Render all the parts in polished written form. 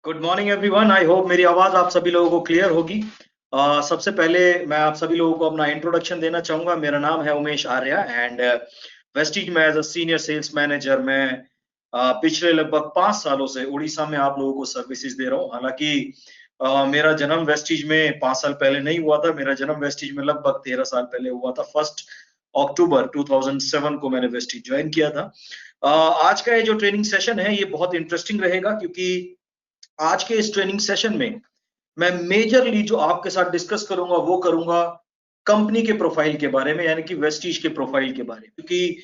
Good morning everyone. I hope मेरी आवाज आप सभी लोगों को क्लियर होगी। सबसे पहले मैं आप सभी लोगों को अपना इंट्रोडक्शन देना चाहूंगा। मेरा नाम है उमेश आर्या एंड वेस्टीज में as a senior sales manager मैं पिछले लगभग 5 सालों से उड़ीसा में आप लोगों को सर्विसेज दे रहा हूँ। हालांकि मेरा जन्म वेस्टीज में 5 साल पहले नहीं हुआ था। मेरा जन्म वेस्टीज में लगभग 13 साल पहले हुआ था। 1 अक्टूबर 2007 को मैंने वेस्टीज ज्वाइन किया था। आज का ये जो ट्रेनिंग सेशन है ये बहुत इंटरेस्टिंग रहेगा, क्योंकि आज के इस ट्रेनिंग सेशन में मैं मेजरली जो आपके साथ डिस्कस करूंगा वो करूंगा कंपनी के प्रोफाइल के बारे में, यानी कि वेस्टीज के प्रोफाइल के बारे में। क्योंकि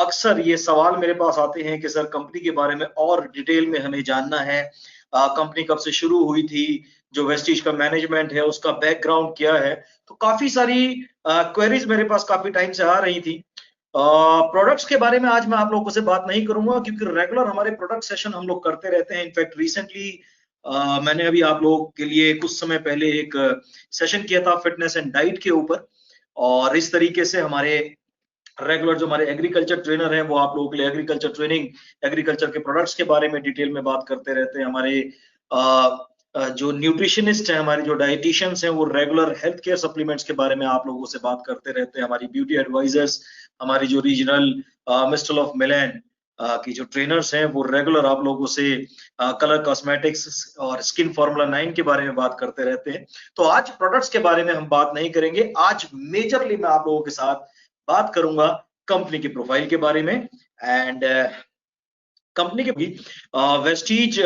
अक्सर ये सवाल मेरे पास आते हैं कि सर कंपनी के बारे में और डिटेल में हमें जानना है। कंपनी कब से शुरू हुई थी, जो वेस्टीज का मैनेजमेंट है उसका बैकग्राउंड क्या है। तो काफी सारी क्वेरीज मेरे पास काफी टाइम से आ रही थी। प्रोडक्ट्स के बारे में आज मैं आप लोगों से बात नहीं करूंगा, क्योंकि रेगुलर हमारे प्रोडक्ट सेशन हम लोग करते रहते हैं। इनफैक्ट रिसेंटली मैंने अभी आप लोगों के लिए कुछ समय पहले एक सेशन किया था फिटनेस एंड डाइट के ऊपर। और इस तरीके से हमारे रेगुलर जो हमारे एग्रीकल्चर ट्रेनर हैं वो आप लोगों के लिए एग्रीकल्चर ट्रेनिंग, एग्रीकल्चर के प्रोडक्ट्स के बारे में डिटेल में बात करते रहते हैं। हमारे जो न्यूट्रिशनिस्ट हैं, हमारे जो डाइटिशियंस हैं, वो रेगुलर हेल्थ केयर सप्लीमेंट्स के बारे में आप लोगों से बात करते रहते हैं। हमारी ब्यूटी एडवाइजर्स, हमारी जो रीजनल मिस्टर ऑफ मिलन की जो ट्रेनर्स हैं वो रेगुलर आप लोगों से कलर कॉस्मेटिक्स और स्किन फार्मूला 9 के बारे में बात करते रहते हैं। तो आज प्रोडक्ट्स के बारे में हम बात नहीं करेंगे। आज मेजरली मैं आप लोगों के साथ बात करूंगा कंपनी के प्रोफाइल के बारे में एंड कंपनी के भी वेस्टीज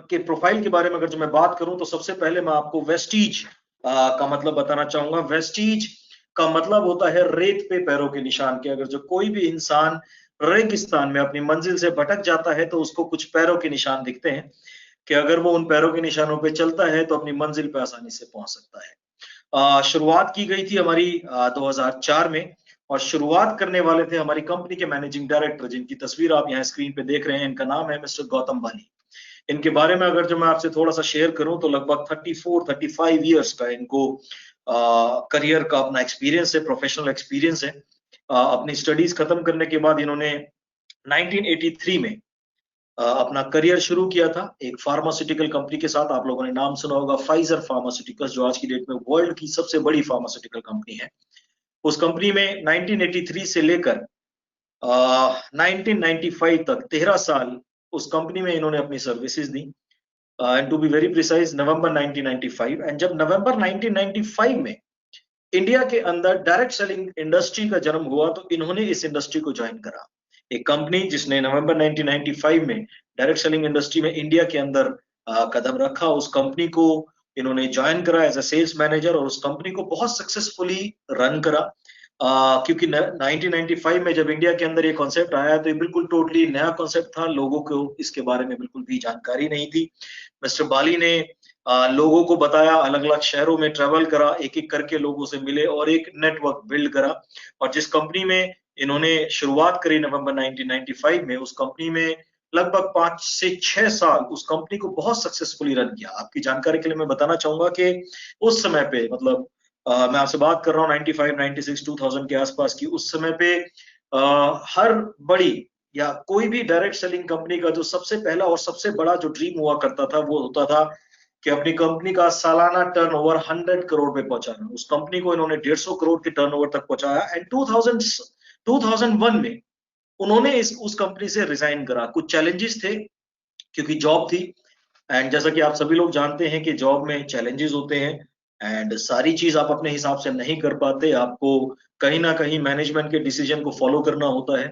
के प्रोफाइल के बारे में अगर जो मैं बात करूं तो सबसे पहले मैं आपको वेस्टीज का मतलब बताना चाहूंगा। वेस्टीज का मतलब होता है रेत पे पैरों के निशान के। अगर जो कोई भी इंसान रेगिस्तान में अपनी मंजिल से भटक जाता है तो उसको कुछ पैरों के निशान दिखते हैं कि अगर वो उन पैरों के निशानों पे चलता है तो अपनी मंजिल पे आसानी से पहुंच सकता है। शुरुआत की गई थी हमारी 2004 में, और शुरुआत करने वाले थे हमारी कंपनी के मैनेजिंग डायरेक्टर, जिनकी तस्वीर आप यहाँ स्क्रीन पे देख रहे हैं। इनका नाम है मिस्टर गौतम बाली। इनके बारे में अगर जो मैं आपसे थोड़ा सा शेयर करूं तो लगभग 34-35 इयर्स का इनको करियर का अपना एक्सपीरियंस है, प्रोफेशनल एक्सपीरियंस है। अपनी स्टडीज खत्म करने के बाद इन्होंने 1983 में अपना करियर शुरू किया था एक फार्मास्यूटिकल कंपनी के साथ। आप लोगों ने नाम सुना होगा फाइजर फार्मास्यूटिकल्स, जो आज की डेट में वर्ल्ड की सबसे बड़ी फार्मास्यूटिकल कंपनी है। उस कंपनी में 1983 से लेकर 1995 तक 13 साल उस कंपनी में इन्होंने अपनी सर्विसेज दी। And to be very precise November 1995। And जब नवंबर 1995 में इंडिया के अंदर डायरेक्ट सेलिंग इंडस्ट्री का जन्म हुआ तो इन्होंने इस इंडस्ट्री को ज्वाइन करा। एक कंपनी जिसने नवंबर 1995 में डायरेक्ट सेलिंग इंडस्ट्री में इंडिया के अंदर कदम रखा, उस कंपनी को इन्होंने ज्वाइन करा एज अ सेल्स मैनेजर और उस कंपनी को बहुत सक्सेसफुली रन करा। क्योंकि 1995 में जब इंडिया के अंदर ये कॉन्सेप्ट आया तो ये बिल्कुल टोटली नया कॉन्सेप्ट था। लोगों को इसके बारे में बिल्कुल भी जानकारी नहीं थी। मिस्टर बाली ने लोगों को बताया, अलग अलग शहरों में ट्रेवल करा, एक एक करके लोगों से मिले और एक नेटवर्क बिल्ड करा। और जिस कंपनी में इन्होंने शुरुआत करी नवंबर 1995 में, उस कंपनी में लगभग 5 से 6 साल उस कंपनी को बहुत सक्सेसफुली रन किया। आपकी जानकारी के लिए मैं बताना चाहूंगा कि उस समय पे मतलब मैं आपसे बात कर रहा हूँ 95, 96, 2000 के आसपास की। उस समय पे हर बड़ी या कोई भी डायरेक्ट सेलिंग कंपनी का जो सबसे पहला और सबसे बड़ा जो ड्रीम हुआ करता था वो होता था कि अपनी कंपनी का सालाना टर्नओवर 100 करोड़ पे पहुंचाना। उस कंपनी को इन्होंने 150 करोड़ के टर्नओवर तक पहुंचाया। एंड 2001 में उन्होंने उस कंपनी से रिजाइन करा। कुछ चैलेंजेस थे क्योंकि जॉब थी, एंड जैसा कि आप सभी लोग जानते हैं कि जॉब में चैलेंजेस होते हैं एंड सारी चीज आप अपने हिसाब से नहीं कर पाते। आपको कहीं ना कहीं मैनेजमेंट के डिसीजन को फॉलो करना होता है।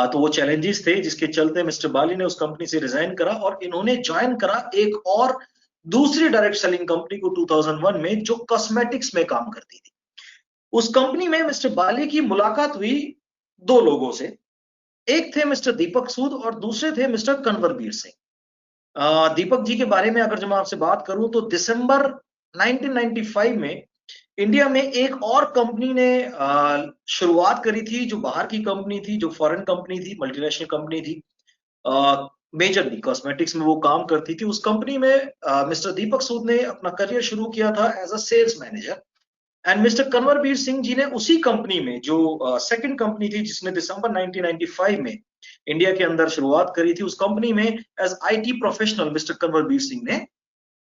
तो वो चैलेंजेस थे जिसके चलते मिस्टर बाली ने उस कंपनी से रिजाइन करा और इन्होंने ज्वाइन करा एक और दूसरी डायरेक्ट सेलिंग कंपनी को 2001 में, जो कॉस्मेटिक्स में काम करती थी। उस कंपनी में मिस्टर बाली की मुलाकात हुई दो लोगों से। एक थे मिस्टर दीपक सूद और दूसरे थे मिस्टर कन्वरबीर सिंह। दीपक जी के बारे में अगर जो मैं आपसे बात करूं तो दिसंबर 1995 में इंडिया में एक और कंपनी ने शुरुआत करी थी, जो बाहर की कंपनी थी, जो फॉरेन कंपनी थी, मल्टीनेशनल कंपनी थी। मेजरली कॉस्मेटिक्स में वो काम करती थी। उस कंपनी में मिस्टर दीपक सूद ने अपना करियर शुरू किया था as a sales manager. And mister Kanwarbir Singh ji ने उसी कंपनी में, जो सेकंड कंपनी थी जिसने दिसंबर 1995 में इंडिया के अंदर शुरुआत करी थी। उस कंपनी में as IT professional mister Kanwarveer Singh ने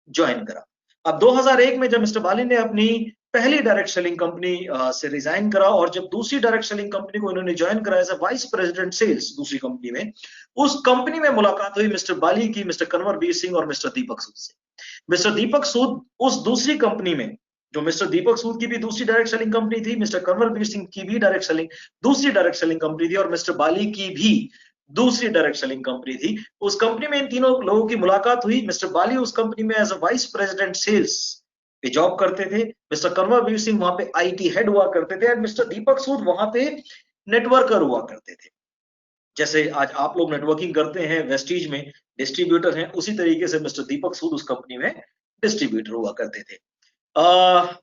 ज्वाइन करा। अब 2001 में जब मिस्टर बाली ने अपनी पहली डायरेक्ट सेलिंग कंपनी से रिजाइन करा और जब दूसरी डायरेक्ट सेलिंग कंपनी को इन्होंने ज्वाइन करा एज वाइस प्रेसिडेंट सेल्स दूसरी कंपनी में, उस कंपनी में मुलाकात हुई मिस्टर बाली की मिस्टर कंवरवीर सिंह और मिस्टर दीपक सूद से। मिस्टर दीपक सूद उस दूसरी कंपनी में, जो मिस्टर दीपक सूद की भी दूसरी डायरेक्ट सेलिंग कंपनी थी, मिस्टर कंवरवीर सिंह की भी दूसरी डायरेक्ट सेलिंग कंपनी थी और मिस्टर बाली की भी दूसरी डायरेक्ट सेलिंग कंपनी थी। उस कंपनी में इन तीनों लोगों की मुलाकात हुई। मिस्टर बाली उस कंपनी में as a vice president sales पे जॉब करते थे, मिस्टर कंवरवीर सिंह वहां पे आईटी हेड हुआ करते थे और मिस्टर दीपक सूद वहां पे नेटवर्कर हुआ करते थे। जैसे आज आप लोग नेटवर्किंग करते हैं वेस्टीज में, डिस्ट्रीब्यूटर हैं, उसी तरीके से मिस्टर दीपक सूद उस कंपनी में डिस्ट्रीब्यूटर हुआ करते थे।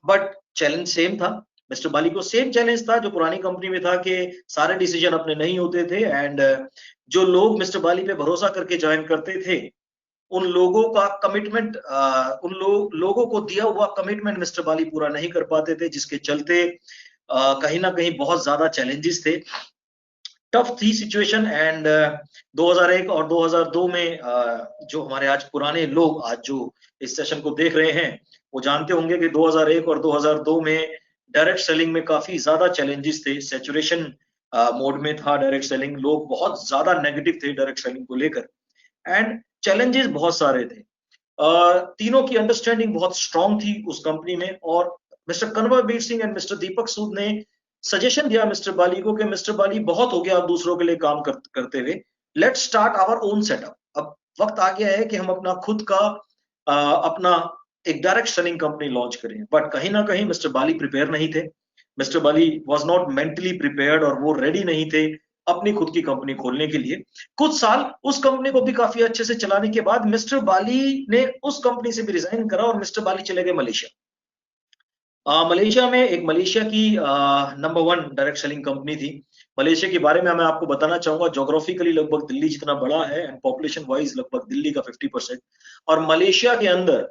बट चैलेंज सेम था। मिस्टर बाली को सेम चैलेंज था जो पुरानी कंपनी में था कि सारे डिसीजन अपने नहीं होते थे एंड जो लोग मिस्टर बाली पे भरोसा करके ज्वाइन करते थे उन लोगों का कमिटमेंट, लोगों को दिया हुआ कमिटमेंट मिस्टर बाली पूरा नहीं कर पाते थे, जिसके चलते कहीं ना कहीं बहुत ज्यादा चैलेंजेस थे। टफ थी सिचुएशन एंड 2001 और 2002 में जो हमारे आज पुराने लोग आज जो इस सेशन को देख रहे हैं वो जानते होंगे कि 2001 और 2002 में डायरेक्ट सेलिंग में काफी ज्यादा चैलेंजेस थे। सैचुरेशन मोड में था डायरेक्ट सेलिंग, लोग बहुत ज्यादा नेगेटिव थे डायरेक्ट सेलिंग को लेकर एंड चैलेंजेस बहुत सारे थे। तीनों की अंडरस्टैंडिंग बहुत स्ट्रांग थी उस कंपनी में और mister Kanwarveer Singh and mister दीपक सूद ने सजेशन दिया मिस्टर बाली को कि मिस्टर बाली बहुत हो गया आप दूसरों के लिए काम करते हुए, let's start our own setup. अब वक्त आ गया है कि हम अपना खुद का अपना एक डायरेक्ट सेलिंग कंपनी लॉन्च करें। बट कहीं ना कहीं मिस्टर बाली प्रिपेयर नहीं थे, mister Bali was not mentally prepared और वो रेडी नहीं थे अपनी खुद की कंपनी खोलने के लिए। कुछ साल उस कंपनी को भी काफी अच्छे से चलाने के बाद मिस्टर बाली ने उस कंपनी से भी रिजाइन करा और मिस्टर बाली चले गए मलेशिया। मलेशिया में एक मलेशिया की नंबर 1 डायरेक्ट सेलिंग कंपनी थी। मलेशिया के बारे में मैं आपको बताना चाहूंगा, ज्योग्राफिकली लगभग दिल्ली जितना बड़ा है एंड पॉपुलेशन वाइज लगभग दिल्ली का 50%, और मलेशिया के अंदर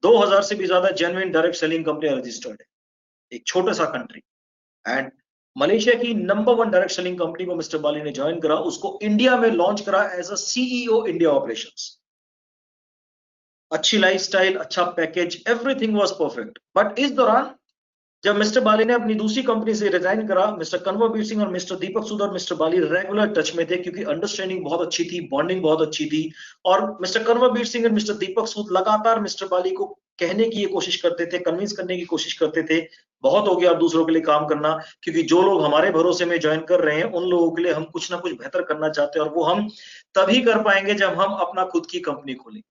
2000 से भी ज्यादा genuine direct selling company registered है। एक छोटा सा कंट्री एंड मलेशिया की नंबर 1 डायरेक्ट सेलिंग कंपनी को मिस्टर बाली ने ज्वाइन करा, उसको इंडिया में लॉन्च करा as a CEO India operations. अच्छी लाइफस्टाइल, अच्छा package, everything was perfect. But इस दौरान जब मिस्टर बाली ने अपनी दूसरी कंपनी से रिजाइन करा, मिस्टर कंवरवीर सिंह और मिस्टर दीपक सूद और मिस्टर बाली रेगुलर टच में थे क्योंकि अंडरस्टैंडिंग बहुत अच्छी थी, बॉन्डिंग बहुत अच्छी थी और मिस्टर कंवरवीर सिंह और मिस्टर दीपक सूद लगातार मिस्टर बाली को कहने की ये कोशिश करते थे, कन्विंस करने की कोशिश करते थे, बहुत हो गया अब दूसरों के लिए काम करना, क्योंकि जो लोग हमारे भरोसे में ज्वाइन कर रहे हैं उन लोगों के लिए हम कुछ ना कुछ बेहतर करना चाहते हैं और वो हम तभी कर पाएंगे जब हम अपना खुद की कंपनी खोलेंगे।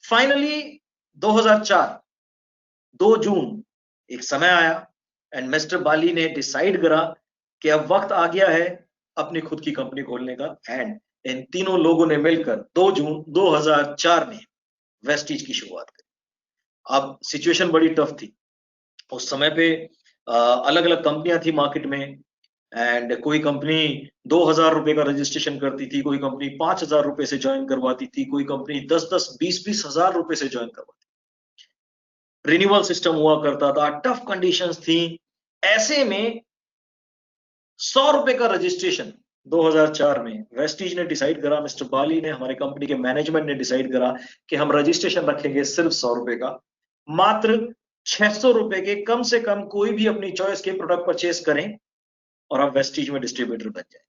फाइनली 2004 2 जून एक समय आया एंड मिस्टर बाली ने डिसाइड करा कि अब वक्त आ गया है अपनी खुद की कंपनी खोलने का एंड इन तीनों लोगों ने मिलकर 2 जून 2004 में वेस्टीज की शुरुआत करी। अब सिचुएशन बड़ी टफ थी उस समय पे, अलग अलग कंपनियां थी मार्केट में एंड कोई कंपनी 2000 रुपए का रजिस्ट्रेशन करती थी, कोई कंपनी 5000 रुपए से ज्वाइन करवाती थी, कोई कंपनी 10-10 20-20 हजार रुपए से ज्वाइन करवाती थी, रिन्यूअल सिस्टम हुआ करता था, टफ कंडीशंस थी। ऐसे में 100 रुपए का रजिस्ट्रेशन 2004 में वेस्टीज ने डिसाइड करा, मिस्टर बाली ने, हमारे कंपनी के मैनेजमेंट ने डिसाइड करा कि हम रजिस्ट्रेशन रखेंगे सिर्फ 100 रुपए का। मात्र 600 रुपए के कम से कम कोई भी अपनी चॉइस के प्रोडक्ट परचेस करें और आप वेस्टीज में डिस्ट्रीब्यूटर बन जाए।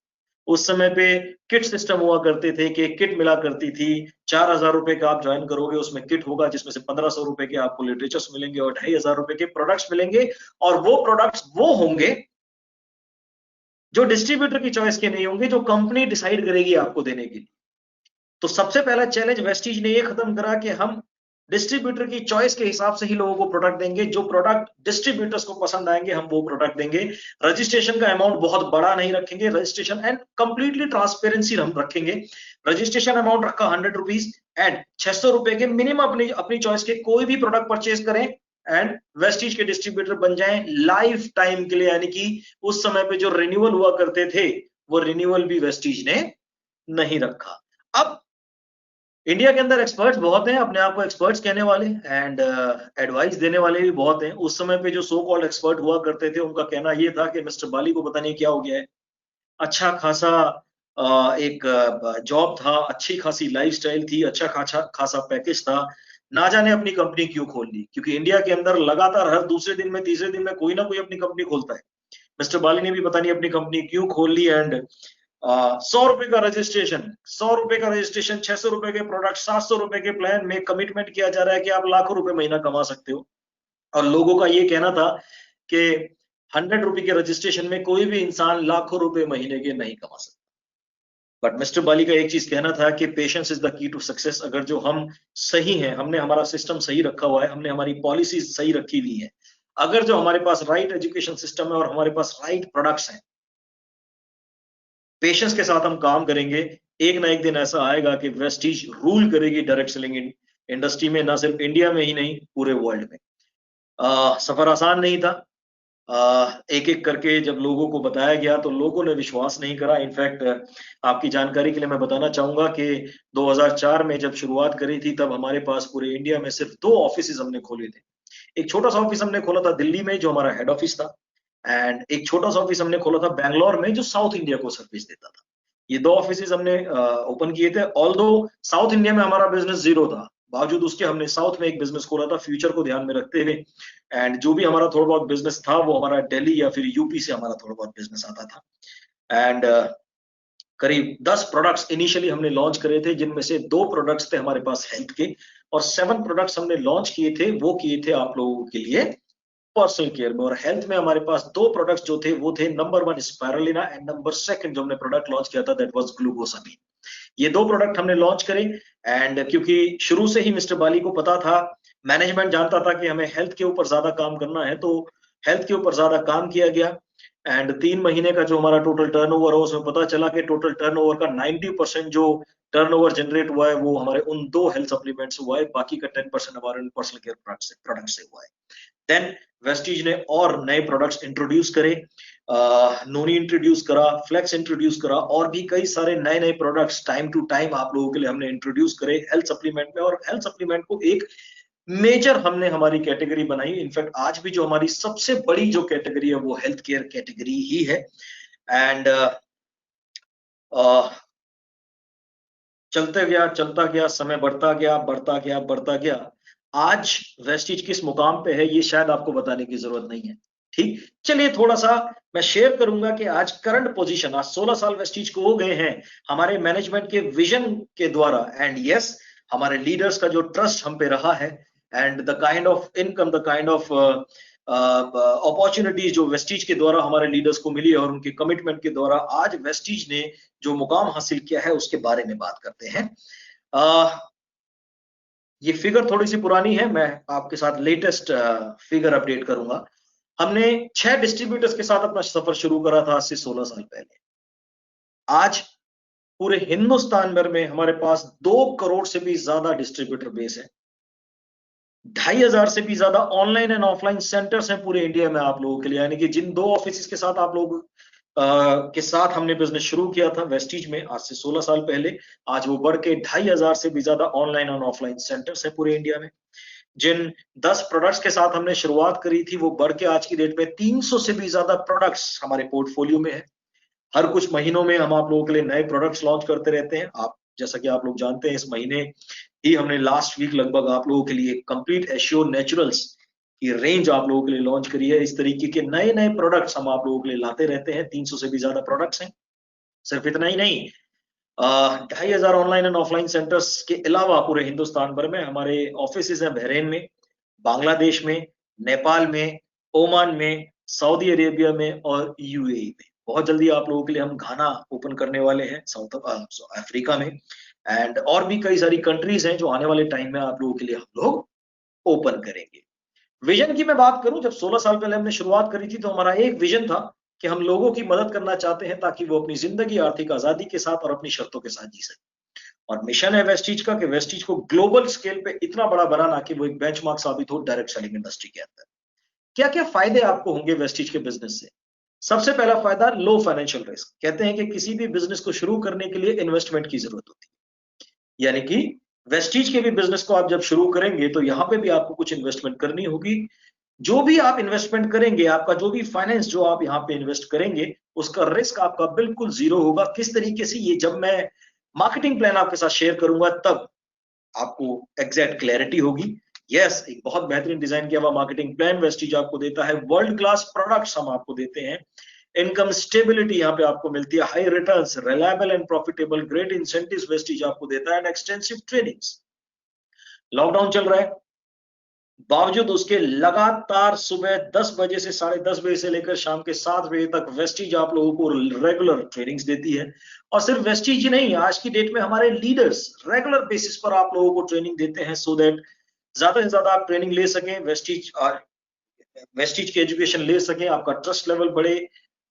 उस समय पे किट सिस्टम हुआ करते थे कि किट मिला करती थी, 4000 रुपए का आप ज्वाइन करोगे उसमें किट होगा जिसमें से 1500 रुपए के आपको लिटरेचर्स मिलेंगे और 2500 रुपए के प्रोडक्ट्स मिलेंगे और वो प्रोडक्ट्स वो होंगे जो डिस्ट्रीब्यूटर की चॉइस के नहीं होंगे, जो कंपनी डिसाइड करेगी आपको देने के लिए। तो सबसे पहला चैलेंज वेस्टीज ने ये खत्म करा कि हम डिस्ट्रीब्यूटर की चॉइस के हिसाब से ही लोगों को प्रोडक्ट देंगे, जो प्रोडक्ट डिस्ट्रीब्यूटर्स को पसंद आएंगे हम वो प्रोडक्ट देंगे। रजिस्ट्रेशन का अमाउंट बहुत बड़ा नहीं रखेंगे, रजिस्ट्रेशन एंड कंप्लीटली ट्रांसपेरेंसी हम रखेंगे। रजिस्ट्रेशन अमाउंट रखा 100 रुपीज एंड 600 रुपए के मिनिमम अपनी चॉइस के कोई भी प्रोडक्ट परचेज करें एंड वेस्टीज के डिस्ट्रीब्यूटर बन जाएं लाइफ टाइम के लिए। यानी कि उस समय पे जो रिन्यूअल हुआ करते थे वो रिन्यूअल भी वेस्टीज ने नहीं रखा। अब इंडिया के अंदर एक्सपर्ट्स बहुत हैं, अपने आप को एक्सपर्ट्स कहने वाले एंड एडवाइस देने वाले भी बहुत हैं। उस समय पे जो सो कॉल्ड एक्सपर्ट हुआ करते थे उनका कहना ये था कि मिस्टर बाली को पता नहीं क्या हो गया है, अच्छा खासा एक जॉब था, अच्छी खासी लाइफस्टाइल थी, अच्छा खासा खासा पैकेज था, ना जाने अपनी कंपनी क्यों खोल ली, क्योंकि इंडिया के अंदर लगातार हर दूसरे दिन में तीसरे दिन में कोई ना कोई अपनी कंपनी खोलता है। मिस्टर बाली ने भी पता नहीं अपनी कंपनी क्यों खोल ली। एंड 100 रुपए का रजिस्ट्रेशन, 100 रुपए का रजिस्ट्रेशन, 600 रुपए के प्रोडक्ट, 700 रुपए के प्लान में कमिटमेंट किया जा रहा है कि आप लाखों रुपए महीना कमा सकते हो। और लोगों का ये कहना था कि 100 रुपए के रजिस्ट्रेशन में कोई भी इंसान लाखों रुपए महीने के नहीं कमा सकता। बट मिस्टर बाली का एक चीज कहना था कि patience is the key to success. अगर जो हम सही हैं, हमने हमारा सिस्टम सही रखा हुआ है, हमने हमारी पॉलिसीज सही रखी हुई है, अगर जो हमारे पास राइट एजुकेशन सिस्टम है और हमारे पास राइट प्रोडक्ट्स हैं, पेशेंस के साथ हम काम करेंगे, एक ना एक दिन ऐसा आएगा कि वेस्टीज रूल करेगी डायरेक्ट सेलिंग इंडस्ट्री में, ना सिर्फ इंडिया में ही नहीं, पूरे वर्ल्ड में। सफर आसान नहीं था। एक एक करके जब लोगों को बताया गया तो लोगों ने विश्वास नहीं करा। इनफैक्ट आपकी जानकारी के लिए मैं बताना चाहूंगा कि 2004 में जब शुरुआत करी थी, तब हमारे पास पूरे इंडिया में सिर्फ 2 ऑफिस हमने खोले थे। एक छोटा सा ऑफिस हमने खोला था दिल्ली में, जो हमारा हेड ऑफिस था, एंड एक छोटा सा ऑफिस हमने खोला था बैंगलोर में, जो साउथ इंडिया को सर्विस देता था। ये 2 ऑफिस हमने ओपन किए थे। ऑल्दो साउथ इंडिया में हमारा बिजनेस जीरो था, बावजूद उसके हमने साउथ में एक बिजनेस खोला था, फ्यूचर को ध्यान में रखते हुए। एंड जो भी हमारा थोड़ा बहुत बिजनेस था, वो हमारा दिल्ली या फिर यूपी से हमारा थोड़ा बहुत बिजनेस आता था। एंड करीब 10 प्रोडक्ट्स इनिशियली हमने लॉन्च करे थे, जिनमें से 2 प्रोडक्ट्स थे हमारे पास हेल्थ के, और 7 प्रोडक्ट्स हमने लॉन्च किए थे, वो किए थे आप लोगों के लिए पर्सनल केयर में। और हेल्थ में हमारे पास 2 प्रोडक्ट्स जो थे वो थे, नंबर 1 स्पाइरुलिना, एंड नंबर 2 जो हमने प्रोडक्ट लॉन्च किया था, दैट वाज ग्लूकोसामिन। ये 2 प्रोडक्ट हमने लॉन्च करे। एंड क्योंकि शुरू से ही मिस्टर बाली को पता था, मैनेजमेंट जानता था कि हमें हेल्थ के ऊपर ज्यादा काम करना है, तो हेल्थ के ऊपर ज्यादा काम किया गया। एंड 3 महीने का जो हमारा टोटल टर्नओवर हो, उसमें पता चला कि टोटल टर्नओवर का 90% जो टर्नओवर जनरेट हुआ है, वो हमारे उन 2 हेल्थ सप्लीमेंट्स हुआ है, बाकी का 10% हमारे पर्सनल केयर प्रोडक्ट से हुआ है। देन वेस्टीज ने और नए प्रोडक्ट्स इंट्रोड्यूस करे, नोनी इंट्रोड्यूस करा, फ्लेक्स इंट्रोड्यूस करा, और भी कई सारे नए नए प्रोडक्ट्स टाइम टू टाइम आप लोगों के लिए हमने इंट्रोड्यूस करे हेल्थ सप्लीमेंट में। और हेल्थ सप्लीमेंट को एक मेजर हमने हमारी कैटेगरी बनाई। इनफैक्ट आज भी जो हमारी सबसे बड़ी जो कैटेगरी है, वो हेल्थ केयर कैटेगरी ही है। एंड चलता गया, समय बढ़ता गया, बढ़ता गया, बढ़ता गया। आज वेस्टीज किस मुकाम पे है, ये शायद आपको बताने की जरूरत नहीं है। ठीक, चलिए थोड़ा सा मैं शेयर करूंगा कि आज करंट पोजीशन, आज 16 साल वेस्टीज को हो गए हैं हमारे मैनेजमेंट के विजन के द्वारा। एंड यस, हमारे लीडर्स का जो ट्रस्ट हम पे रहा है, and the kind of income, the kind of opportunities जो वेस्टीज के द्वारा हमारे लीडर्स को मिली है, और उनके कमिटमेंट के द्वारा आज वेस्टीज ने जो मुकाम हासिल किया है, उसके बारे में बात करते हैं। ये फिगर थोड़ी सी पुरानी है, मैं आपके साथ लेटेस्ट फिगर अपडेट करूंगा। हमने 6 डिस्ट्रीब्यूटर्स के साथ अपना सफर शुरू करा था आज से 16 साल पहले। आज पूरे हिंदुस्तान भर में हमारे पास 2 करोड़ से भी ज्यादा डिस्ट्रीब्यूटर बेस है। 2,500 से भी ज्यादा ऑनलाइन एंड ऑफलाइन सेंटर्स हैं पूरे इंडिया में आप लोगों के लिए। यानी कि जिन 2 ऑफिस के साथ आप लोग के साथ हमने बिजनेस शुरू किया था वेस्टीज में आज से 16 साल पहले, आज वो बढ़ के 2,500 से भी ज्यादा ऑनलाइन और ऑफलाइन सेंटर्स है पूरे इंडिया में। जिन 10 प्रोडक्ट्स के साथ हमने शुरुआत करी थी, वो बढ़ के आज की डेट में 300 से भी ज्यादा प्रोडक्ट्स हमारे पोर्टफोलियो में है। हर कुछ महीनों में हम आप लोगों के लिए नए प्रोडक्ट्स लॉन्च करते रहते हैं। आप जैसा कि आप लोग जानते हैं, इस महीने ही हमने लास्ट वीक लगभग आप लोगों के लिए कंप्लीट एश्योर नेचुरल्स की रेंज आप लोगों के लिए लॉन्च करी है। इस तरीके के नए नए प्रोडक्ट्स हम आप लोगों के लिए लाते रहते हैं। 300 से भी ज्यादा प्रोडक्ट्स हैं। सिर्फ इतना ही नहीं, 2,500 ऑनलाइन एंड ऑफलाइन सेंटर्स के अलावा पूरे हिंदुस्तान भर में हमारे ऑफिस हैं, बहरीन में, बांग्लादेश में, नेपाल में, ओमान में, सऊदी अरेबिया में और यूएई में। बहुत जल्दी आप लोगों के लिए हम घाना ओपन करने वाले हैं, साउथ अफ्रीका में। एंड और भी कई सारी कंट्रीज हैं जो आने वाले टाइम में आप लोगों के लिए हम लोग ओपन करेंगे। विजन की मैं बात करूं, जब 16 साल पहले हमने शुरुआत करी थी, तो हमारा एक विजन था कि हम लोगों की मदद करना चाहते हैं ताकि वो अपनी जिंदगी आर्थिक आजादी के साथ और अपनी शर्तों के साथ जी सके। और मिशन है वेस्टीज का कि वेस्टीज को ग्लोबल स्केल पे इतना बड़ा बनाना कि वो एक बेंचमार्क साबित हो डायरेक्ट सेलिंग इंडस्ट्री के अंदर। क्या क्या फायदे आपको होंगे वेस्टीज के बिजनेस से? सबसे पहला फायदा, लो फाइनेंशियल रिस्क। कहते हैं कि किसी भी बिजनेस को शुरू करने के लिए इन्वेस्टमेंट की जरूरत होती है, यानी कि वेस्टीज के भी बिजनेस को आप जब शुरू करेंगे तो यहां पे भी आपको कुछ इन्वेस्टमेंट करनी होगी, जो भी आप इन्वेस्टमेंट करेंगे, आपका जो भी फाइनेंस जो आप यहाँ पे इन्वेस्ट करेंगे, उसका रिस्क आपका बिल्कुल जीरो होगा। किस तरीके से, ये जब मैं मार्केटिंग प्लान आपके साथ शेयर करूंगा तब आपको एग्जैक्ट क्लैरिटी होगी। यस, एक बहुत बेहतरीन डिजाइन किया हुआ मार्केटिंग प्लान वेस्टीज आपको देता है। वर्ल्ड क्लास प्रोडक्ट्स हम आपको देते हैं। इनकम स्टेबिलिटी यहाँ पे आपको मिलती है, high returns, reliable and profitable, great incentives Vestige आपको देता है, एंड एक्सटेंसिव ट्रेनिंग्स। लॉकडाउन चल रहा है, बावजूद उसके लगातार सुबह 10 बजे से 10:30 बजे से लेकर शाम के 7 बजे तक वेस्टीज आप लोगों को रेगुलर ट्रेनिंग्स देती है। और सिर्फ वेस्टीज ही नहीं, आज की डेट में हमारे लीडर्स रेगुलर बेसिस पर आप लोगों को ट्रेनिंग देते हैं, सो दैट ज्यादा से ज्यादा आप ट्रेनिंग ले सकें, वेस्टीज की एजुकेशन ले सकें, आपका ट्रस्ट लेवल बढ़े,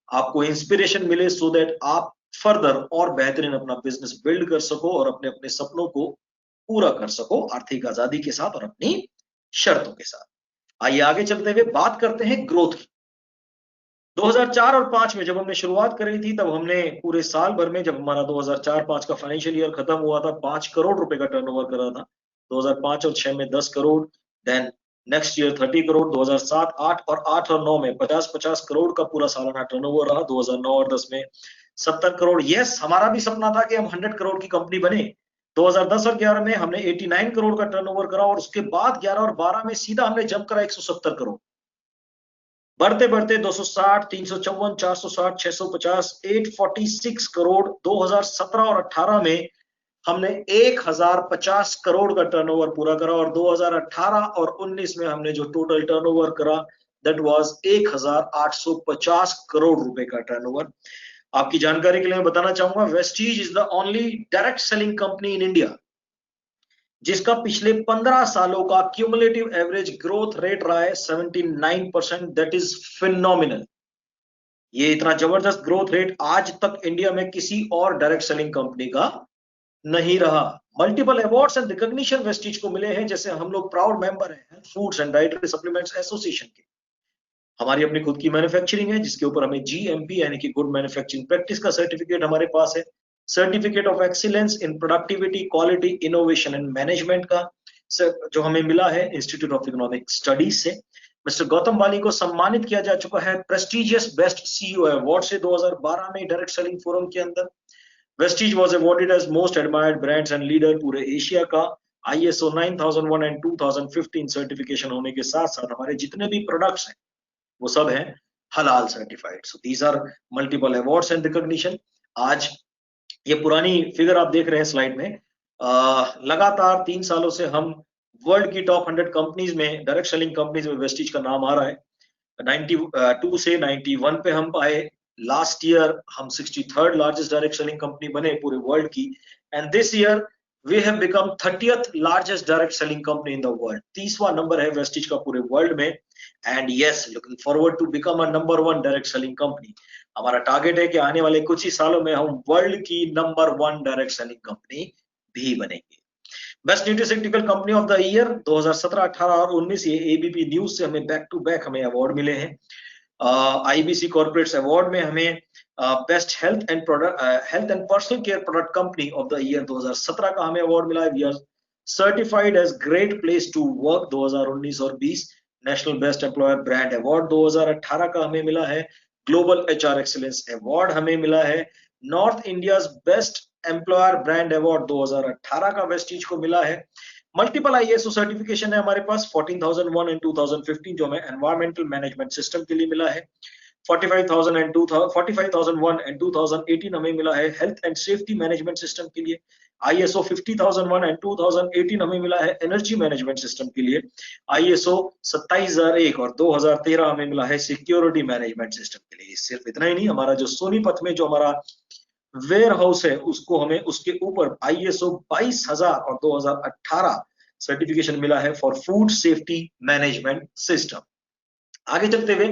आपको इंस्पिरेशन मिले, सो दैट आप फर्दर और बेहतरीन अपना बिजनेस बिल्ड कर सको और अपने अपने सपनों को पूरा कर सको आर्थिक आजादी के साथ और अपनी शर्तों के साथ। आइए आगे चलते हुए बात करते हैं ग्रोथ की। 2004 और 5 में जब हमने शुरुआत करी थी, तब हमने पूरे साल भर में, जब हमारा 2004-5 का फाइनेंशियल ईयर खत्म हुआ था, 5 करोड़ रुपए का टर्नओवर करा था। 2005 और 6 में 10 crore, then next year 30 crore, 2007, 8 और 9 में 50 करोड़ का पूरा सालाना टर्नओवर रहा। 2009 और 10 में 70 करोड़। यस, हमारा भी सपना था कि हम 100 करोड़ की कंपनी बने। 2010 और 11 में हमने 89 करोड़ का टर्नओवर करा, और उसके बाद 11 और 12 में सीधा हमने जंप करा 170 करोड़। बढ़ते बढ़ते 260, 354, 460, 650, 846 करोड़। 2017 और 18 में हमने 1050 करोड़ का टर्नओवर पूरा करा, और 2018 और 19 में हमने जो टोटल टर्नओवर करा, दैट वाज 1850 करोड़ रुपए का टर्नओवर। आपकी जानकारी के लिए मैं बताना चाहूंगा, Vestige is the only direct selling company in India जिसका पिछले 15 सालों का क्यूमुलेटिव एवरेज ग्रोथ रेट रहा है 79%। That is phenomenal. ये इतना जबरदस्त ग्रोथ रेट आज तक इंडिया में किसी और डायरेक्ट सेलिंग कंपनी का नहीं रहा। Multiple awards and recognition Vestige को मिले हैं, जैसे हम लोग प्राउड मेंबर हैं foods and dietary supplements association के। हमारी अपनी खुद की मैन्युफैक्चरिंग है, जिसके ऊपर हमें GMP यानी कि गुड मैन्युफैक्चरिंग प्रैक्टिस का सर्टिफिकेट हमारे पास है। Certificate of excellence in productivity, quality, innovation and management का जो हमें मिला है इंस्टीट्यूट ऑफ इकोनॉमिक स्टडीज से। मिस्टर गौतम वाली को सम्मानित किया जा चुका है प्रेस्टिजियस बेस्ट CEO अवार्ड से 2012 में डायरेक्ट सेलिंग फोरम के अंदर। Vestige was awarded as most admired brands and leader पूरे एशिया का। ISO 9001 एंड 2015 सर्टिफिकेशन होने के साथ साथ हमारे जितने भी प्रोडक्ट्स हैं वो सब हैं हलाल certified. So these are multiple awards and recognition. आज ये पुरानी फिगर आप देख रहे हैं स्लाइड में, लगातार 3 सालों से हम वर्ल्ड की टॉप 100 कंपनीज में, डायरेक्ट सेलिंग कंपनीज में वेस्टीज का नाम आ रहा है। 92 से 91 पे हम आए। लास्ट ईयर हम 63rd largest direct selling company बने पूरे वर्ल्ड की, and this year we have become 30th largest direct selling company in the world. 30वां नंबर है वेस्टीज का पूरे वर्ल्ड में, and yes, looking forward to become a number 1 direct selling company. हमारा target है कि आने वाले कुछ ही सालों में हम वर्ल्ड की नंबर 1 डायरेक्ट सेलिंग कंपनी भी बनेंगे। Best nutraceutical company of the year 2017, 18 और 19, ये ABP न्यूज से हमें बैक टू बैक हमें अवार्ड मिले हैं। IBC कॉर्पोरेट्स अवार्ड में हमें best health and personal care product company of the year 2017 का हमें अवार्ड मिला है। We are certified as great place to work 2019 और 20। National best employer brand award 2018 का हमें मिला है। ग्लोबल HR एक्सीलेंस अवार्ड हमें मिला है। North India's best employer brand award 2018 का वेस्टीज को मिला है। मल्टीपल ISO सर्टिफिकेशन है हमारे पास 14001 एंड 2015 जो हमें एनवायरमेंटल मैनेजमेंट सिस्टम के लिए मिला है। 45,001 एंड 2018 हमें मिला है health and safety management system के लिए। ISO 50,001 एंड 2018 हमें मिला है एनर्जी मैनेजमेंट सिस्टम के लिए। ISO 27001 और 2013 हमें मिला है सिक्योरिटी मैनेजमेंट सिस्टम के लिए। सिर्फ इतना ही नहीं, हमारा जो सोनीपत में जो हमारा वेयर हाउस है, उसको हमें उसके ऊपर ISO 22000 और 2018 सर्टिफिकेशन मिला है for food safety management system. आगे चलते हुए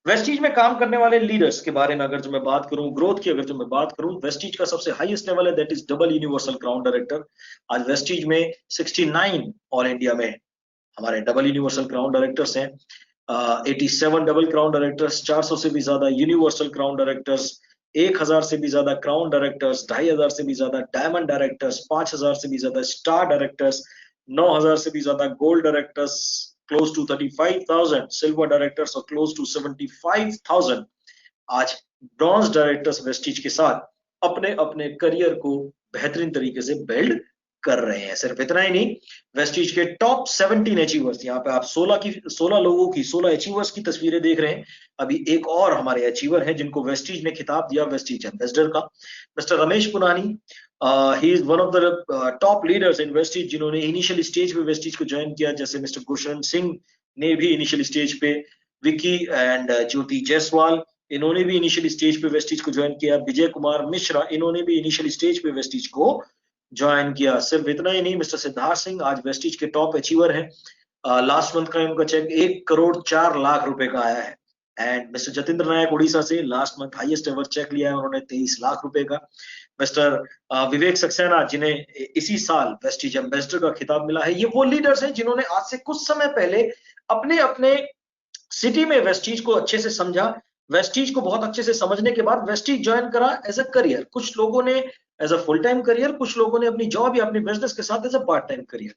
वेस्टीज में काम करने वाले लीडर्स के बारे में अगर जो मैं बात करूं, ग्रोथ की अगर जो मैं बात करूं, वेस्टीज का सबसे हाईएस्ट लेवल है, that is double universal crown director. आज वेस्टीज में 69 ऑल इंडिया में हमारे डबल यूनिवर्सल क्राउन डायरेक्टर्स हैं। 87 डबल क्राउन डायरेक्टर्स, 400 से भी ज्यादा यूनिवर्सल क्राउन डायरेक्टर्स, 1000 से भी ज्यादा क्राउन डायरेक्टर्स, 2500 से भी ज्यादा डायमंड डायरेक्टर्स, 5000 से भी ज्यादा स्टार डायरेक्टर्स, 9000 से भी ज्यादा gold directors, close to 35,000, silver directors और close to 75,000 आज ब्रॉन्ज डायरेक्टर्स वेस्टीज के साथ अपने अपने करियर को बेहतरीन तरीके से बिल्ड कर रहे हैं। सिर्फ इतना ही नहीं, वेस्टीज के टॉप 17 अचीवर्स, यहाँ पे आप 16 लोगों की 16 अचीवर्स की तस्वीरें देख रहे हैं। अभी एक और हमारे अचीवर हैं जिनको वेस्टीज ने खिताब दिया वेस्टीज एम्बेसडर का, mister Ramesh Ponnani. He is one of the top leaders in Vestige जिन्होंने इनिशियल स्टेज पे वेस्टीज को ज्वाइन किया, जैसे मिस्टर गुरशरण सिंह ने भी इनिशियल स्टेज पे, विकी एंड ज्योति जायसवाल इन्होंने भी इनिशियल स्टेज पे वेस्टीज को ज्वाइन किया, विजय कुमार मिश्रा इन्होंने भी इनिशियल स्टेज पे वेस्टीज को ज्वाइन किया। सिर्फ इतना ही नहीं, मिस्टर सिद्धार्थ सिंह आज वेस्टीज के टॉप अचीवर हैं। लास्ट मंथ का उनका चेक 1,04,00,000 रुपए का आया है। एंड मिस्टर जतिंद्र नायक उड़ीसा से last month highest ever cheque लिया है उन्होंने 23 लाख रुपए का। मिस्टर विवेक सक्सेना जिन्हें इसी साल वेस्टीज एम्बेसडर का खिताब मिला है, ये वो लीडर्स हैं जिन्होंने आज से कुछ समय पहले अपने अपने सिटी में वेस्टीज को अच्छे से समझा, वेस्टीज को बहुत अच्छे से समझने के बाद वेस्टीज ज्वाइन करा एज अ करियर। कुछ लोगों ने as a full time career, कुछ लोगों ने अपनी जॉब या अपनी बिजनेस के साथ as a part time career.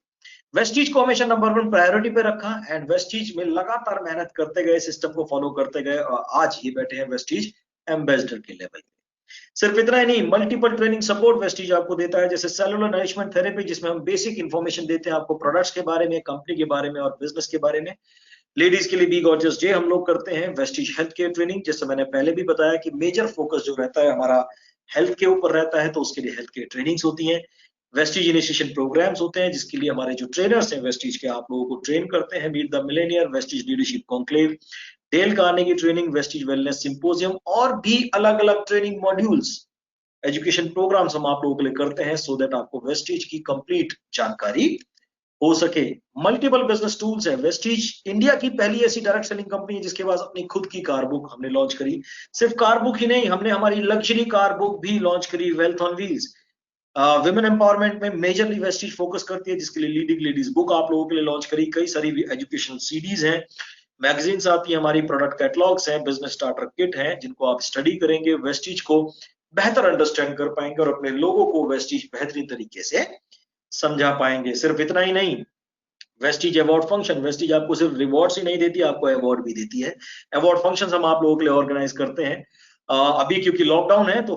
Vestige को हमेशा नंबर 1 प्रायोरिटी पे रखा एंड वेस्टीज में लगातार मेहनत करते गए, सिस्टम को फॉलो करते गए और आज ये बैठे हैं वेस्टीज एम्बेसडर के लेवल पे। सिर्फ इतना ही नहीं, मल्टीपल ट्रेनिंग सपोर्ट वेस्टीज आपको देता है, जैसे सेलुलर नरिशमेंट थेरेपी जिसमें हम बेसिक इंफॉर्मेशन देते हैं आपको प्रोडक्ट्स के बारे में, कंपनी के बारे में और बिजनेस के बारे में। लेडीज के लिए बी गॉर्जियस डे हम लोग करते हैं। वेस्टीज हेल्थ केयर ट्रेनिंग, जैसे मैंने पहले भी बताया कि मेजर फोकस जो रहता है हमारा हेल्थ के ऊपर रहता है, तो उसके लिए हेल्थ केयर ट्रेनिंग्स होती हैं। वेस्टीज इनिशिएशन प्रोग्राम्स होते हैं जिसके लिए हमारे जो ट्रेनर्स हैं वेस्टीज के आप लोगों को ट्रेन करते हैं। Meet the millionaire, Vestige leadership conclave, Dale Carnegie training, Vestige wellness symposium और भी अलग अलग ट्रेनिंग मॉड्यूल्स, एजुकेशन प्रोग्राम्स हम आप लोगों के लिए करते हैं सो दैट आपको वेस्टीज की कंप्लीट जानकारी हो सके। मल्टीपल बिजनेस टूल्स है। वेस्टीज इंडिया की पहली ऐसी डायरेक्ट सेलिंग कंपनी है जिसके पास अपनी खुद की कार बुक हमने लॉन्च करी। सिर्फ कार बुक ही नहीं, हमने हमारी लग्जरी कार बुक भी लॉन्च करी, wealth on wheels. Women empowerment में मेजरली वेस्टीज फोकस करती है, जिसके लिए लीडिंग लेडीज बुक आप लोगों के लिए लॉन्च करी। कई सारी एजुकेशनल सीडीज हैं, मैगजीन्स आती है हमारी, प्रोडक्ट कैटलॉग्स हैं, बिजनेस स्टार्टर किट है जिनको आप स्टडी करेंगे, वेस्टीज को बेहतर अंडरस्टैंड कर पाएंगे और अपने लोगों को वेस्टीज बेहतरीन तरीके से समझा पाएंगे। सिर्फ इतना ही नहीं, वेस्टीज अवार्ड फंक्शन, वेस्टीज आपको सिर्फ रिवॉर्ड्स ही नहीं देती, आपको अवार्ड भी देती है। अवार्ड फंक्शंस हम आप लोगों के लिए ऑर्गेनाइज करते हैं। अभी क्योंकि लॉकडाउन है तो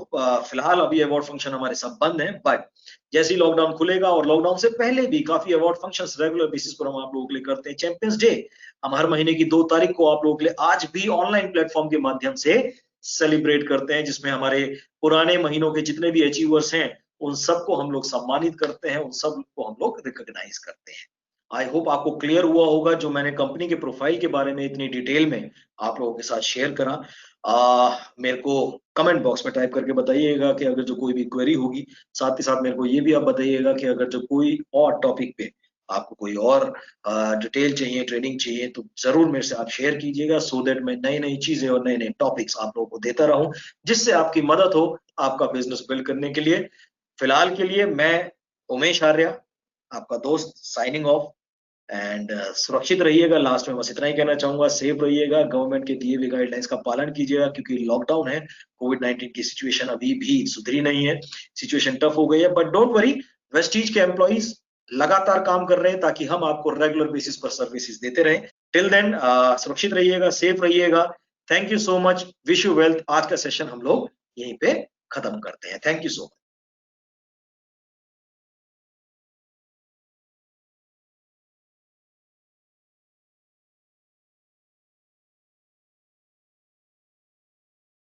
फिलहाल अभी अवार्ड फंक्शन हमारे सब बंद हैं, बट जैसे ही लॉकडाउन खुलेगा और लॉकडाउन से पहले भी काफी अवार्ड फंक्शंस रेगुलर बेसिस पर हम आप लोगों के लिए करते हैं। चैंपियंस डे हम हर महीने की 2 तारीख को आप लोगों के लिए आज भी ऑनलाइन प्लेटफॉर्म के माध्यम से सेलिब्रेट करते हैं, जिसमें हमारे पुराने महीनों के जितने भी अचीवर्स हैं उन सबको हम लोग सम्मानित करते हैं, उन सबको हम लोग रिकॉग्नाइज करते हैं। आई होप आपको क्लियर हुआ होगा जो मैंने कंपनी के प्रोफाइल के बारे में इतनी डिटेल में आप लोगों के साथ शेयर करा। मेरे को कमेंट बॉक्स में टाइप करके बताइएगा कि अगर जो कोई भी क्वेरी होगी, साथ ही साथ मेरे को ये भी आप बताइएगा कि अगर जो कोई और टॉपिक पे आपको कोई और डिटेल चाहिए, ट्रेनिंग चाहिए, तो जरूर मेरे से आप शेयर कीजिएगा सो दैट मैं नई नई चीजें और नए नए टॉपिक्स आप लोगों को देता रहूं, जिससे आपकी मदद हो आपका बिजनेस बिल्ड करने के लिए। फिलहाल के लिए मैं उमेश आर्या आपका दोस्त साइनिंग ऑफ एंड सुरक्षित रहिएगा। लास्ट में बस इतना ही कहना चाहूंगा, सेफ रहिएगा, गवर्नमेंट के दिए हुए गाइडलाइंस का पालन कीजिएगा क्योंकि लॉकडाउन है, कोविड-19 की सिचुएशन अभी भी सुधरी नहीं है, सिचुएशन टफ हो गई है, बट डोंट वरी, वेस्टीज के एम्प्लॉइज लगातार काम कर रहे हैं ताकि हम आपको रेगुलर बेसिस पर सर्विसेज देते रहें। टिल देन सुरक्षित रहिएगा, सेफ रहिएगा। Thank you so much, wish you wealth. आज का सेशन हम लोग यहीं पे खत्म करते हैं। Thank you so much.